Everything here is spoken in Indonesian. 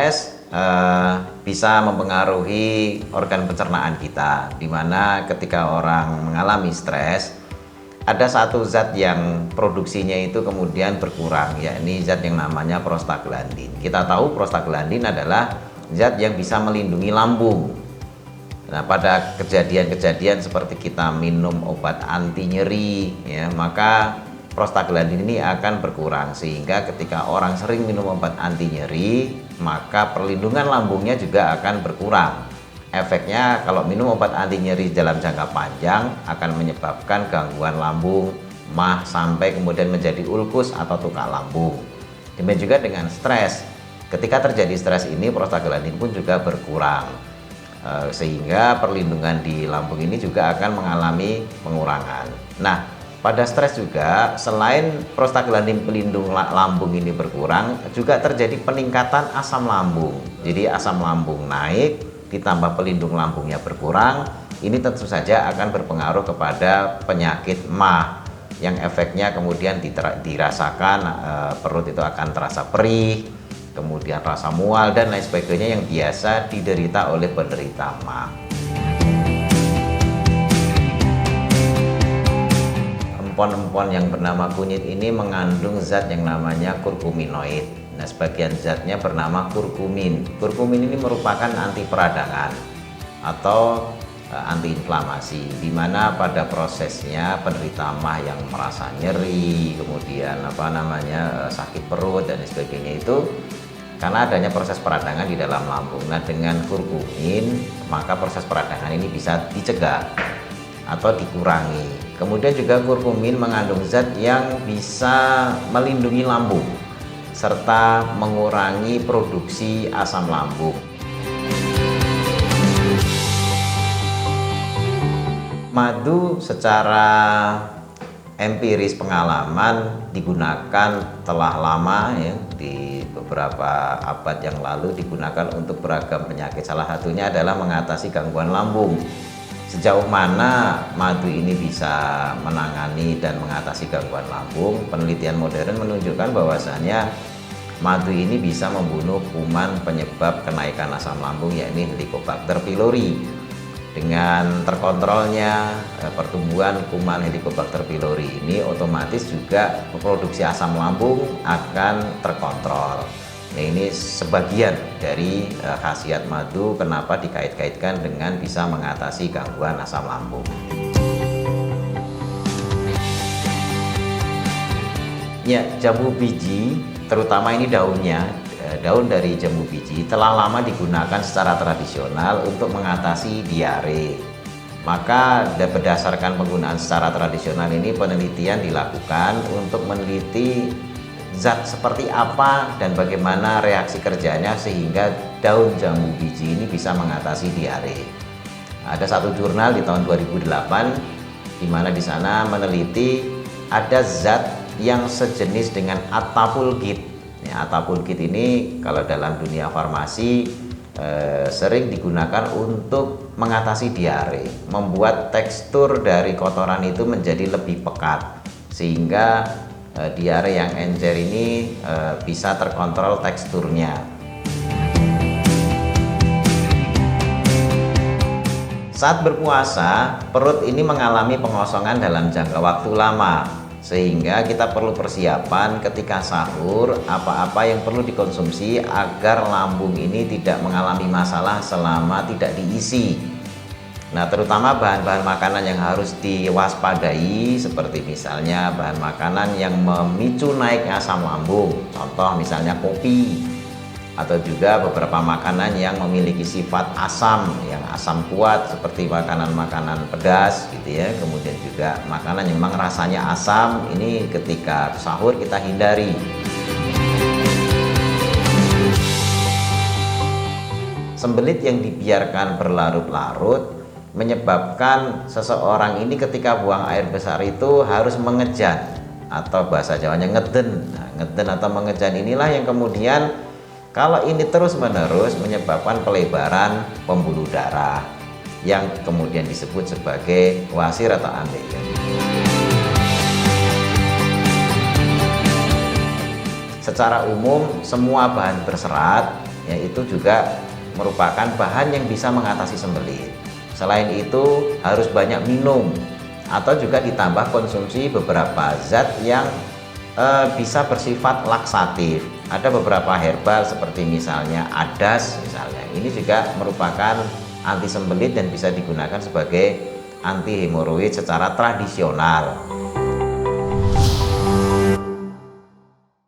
stres bisa mempengaruhi organ pencernaan kita, dimana ketika orang mengalami stres ada satu zat yang produksinya itu kemudian berkurang, yakni zat yang namanya prostaglandin. Kita tahu prostaglandin adalah zat yang bisa melindungi lambung. Nah, pada kejadian-kejadian seperti kita minum obat anti nyeri, ya, maka prostaglandin ini akan berkurang, sehingga ketika orang sering minum obat anti nyeri, maka perlindungan lambungnya juga akan berkurang. Efeknya kalau minum obat anti nyeri dalam jangka panjang akan menyebabkan gangguan lambung, mah, sampai kemudian menjadi ulkus atau tukak lambung. Demikian juga dengan stres. Ketika terjadi stres ini, prostaglandin pun juga berkurang, sehingga perlindungan di lambung ini juga akan mengalami pengurangan. Nah, pada stres juga, selain prostaglandin pelindung lambung ini berkurang, juga terjadi peningkatan asam lambung. Jadi asam lambung naik, ditambah pelindung lambungnya berkurang, ini tentu saja akan berpengaruh kepada penyakit MAH, yang efeknya kemudian dirasakan, perut itu akan terasa perih, kemudian rasa mual, dan lain sebagainya yang biasa diderita oleh penderita MAH. Empon-empon yang bernama kunyit ini mengandung zat yang namanya kurkuminoid. Nah, sebagian zatnya bernama kurkumin. Kurkumin ini merupakan anti peradangan atau antiinflamasi, di mana pada prosesnya penderita MAH yang merasa nyeri, kemudian sakit perut dan sebagainya itu karena adanya proses peradangan di dalam lambung. Nah, dengan kurkumin maka proses peradangan ini bisa dicegah atau dikurangi. Kemudian juga kurkumin mengandung zat yang bisa melindungi lambung serta mengurangi produksi asam lambung. Madu secara empiris pengalaman digunakan telah lama, ya, di beberapa abad yang lalu digunakan untuk beragam penyakit. Salah satunya adalah mengatasi gangguan lambung. Sejauh mana madu ini bisa menangani dan mengatasi gangguan lambung, penelitian modern menunjukkan bahwasannya madu ini bisa membunuh kuman penyebab kenaikan asam lambung, yakni Helicobacter pylori. Dengan terkontrolnya pertumbuhan kuman Helicobacter pylori ini, otomatis juga produksi asam lambung akan terkontrol. Nah, ini sebagian dari khasiat madu kenapa dikait-kaitkan dengan bisa mengatasi gangguan asam lambung. Ya, jambu biji, terutama ini daunnya, daun dari jambu biji telah lama digunakan secara tradisional untuk mengatasi diare. Maka berdasarkan penggunaan secara tradisional ini, penelitian dilakukan untuk meneliti zat seperti apa dan bagaimana reaksi kerjanya sehingga daun jambu biji ini bisa mengatasi diare. Ada satu jurnal di tahun 2008 di mana di sana meneliti ada zat yang sejenis dengan attapulgite. Ya, attapulgite ini kalau dalam dunia farmasi sering digunakan untuk mengatasi diare, membuat tekstur dari kotoran itu menjadi lebih pekat sehingga diare yang encer ini bisa terkontrol teksturnya. Saat berpuasa, perut ini mengalami pengosongan dalam jangka waktu lama, sehingga kita perlu persiapan ketika sahur apa-apa yang perlu dikonsumsi agar lambung ini tidak mengalami masalah selama tidak diisi. Nah, terutama bahan-bahan makanan yang harus diwaspadai seperti misalnya bahan makanan yang memicu naiknya asam lambung, contoh misalnya kopi, atau juga beberapa makanan yang memiliki sifat asam, yang asam kuat seperti makanan-makanan pedas gitu ya. Kemudian juga makanan yang memang rasanya asam, ini ketika sahur kita hindari. Sembelit yang dibiarkan berlarut-larut menyebabkan seseorang ini ketika buang air besar itu harus mengejan, atau bahasa Jawanya ngeden. Nah, ngeden atau mengejan inilah yang kemudian kalau ini terus-menerus menyebabkan pelebaran pembuluh darah yang kemudian disebut sebagai wasir atau ambeien. Secara umum semua bahan berserat yaitu juga merupakan bahan yang bisa mengatasi sembelit. Selain itu harus banyak minum atau juga ditambah konsumsi beberapa zat yang bisa bersifat laksatif. Ada beberapa herbal seperti misalnya adas misalnya. Ini juga merupakan anti sembelit dan bisa digunakan sebagai anti hemoroid secara tradisional.